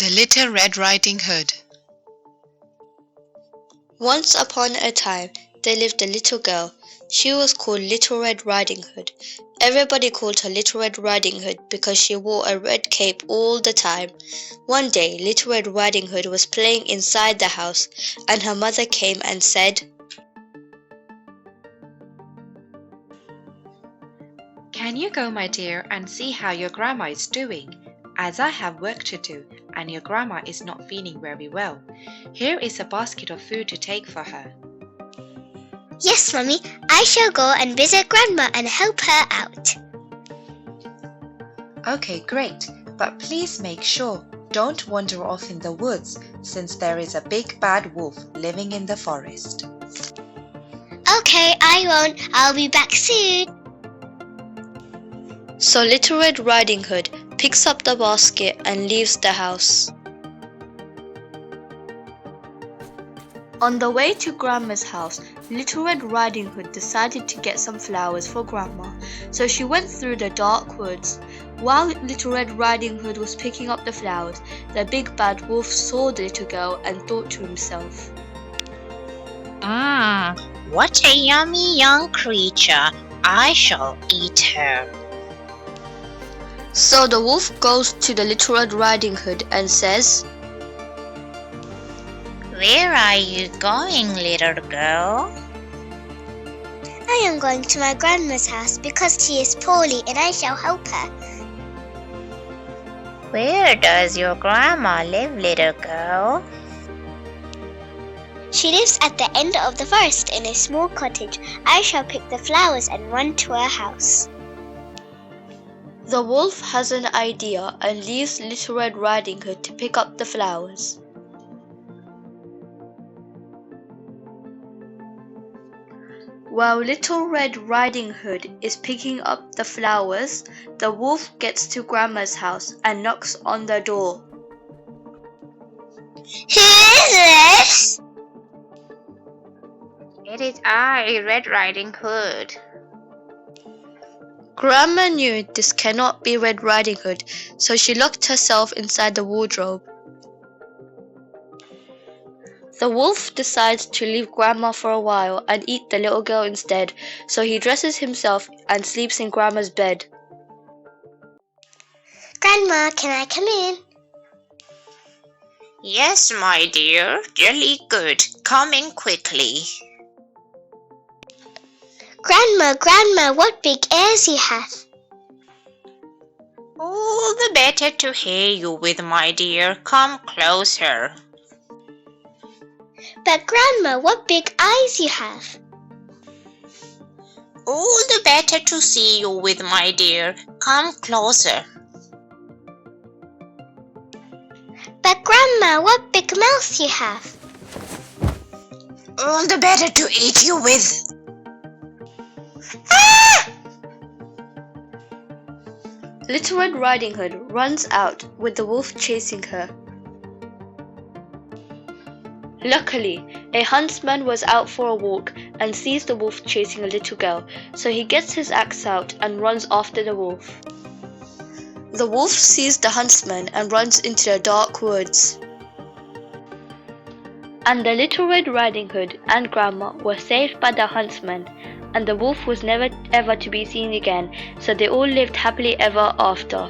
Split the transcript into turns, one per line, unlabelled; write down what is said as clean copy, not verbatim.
The Little Red Riding Hood.
Once upon a time, there lived a little girl. She was called Little Red Riding Hood. Everybody called her Little Red Riding Hood because she wore a red cape all the time. One day, Little Red Riding Hood was playing inside the house, and her mother came and said,
"Can you go, my dear, and see how your grandma is doing? As I have work to do, and your grandma is not feeling very well. Here is a basket of food to take for her."
Yes, Mummy, I shall go and visit Grandma and help her out.
Okay, great, but please make sure don't wander off in the woods since there is a big bad wolf living in the forest.
Okay, I won't. I'll be back soon.
So Little Red Riding Hood picks up the basket and leaves the house. On the way to Grandma's house, Little Red Riding Hood decided to get some flowers for Grandma, so she went through the dark woods. While Little Red Riding Hood was picking up the flowers, the big bad wolf saw the little girl and thought to himself,
What a yummy young creature! I shall eat her."
So the wolf goes to the Little Red Riding Hood and says,
"Where are you going, little girl?"
I am going to my grandma's house because she is poorly and I shall help her.
"Where does your grandma live, little girl?"
She lives at the end of the forest in a small cottage. I shall pick the flowers and run to her house.
The wolf has an idea and leaves Little Red Riding Hood to pick up the flowers. While Little Red Riding Hood is picking up the flowers, the wolf gets to Grandma's house and knocks on the door.
Who is this?
"It is I, Red Riding Hood."
Grandma knew this cannot be Red Riding Hood, so she locked herself inside the wardrobe. The wolf decides to leave Grandma for a while and eat the little girl instead, so he dresses himself and sleeps in Grandma's bed.
Grandma, can I come in?
"Yes, my dear, jolly good. Come in quickly."
Grandma, what big ears you have.
"All the better to hear you with, my dear. Come closer."
But Grandma, what big eyes you have.
"All the better to see you with, my dear. Come closer."
But Grandma, what big mouth you have.
"All the better to eat you with."
Little Red Riding Hood runs out with the wolf chasing her. Luckily, a huntsman was out for a walk and sees the wolf chasing a little girl, so he gets his axe out and runs after the wolf. The wolf sees the huntsman and runs into the dark woods. And the Little Red Riding Hood and Grandma were saved by the huntsman, and the wolf was never ever to be seen again, so they all lived happily ever after.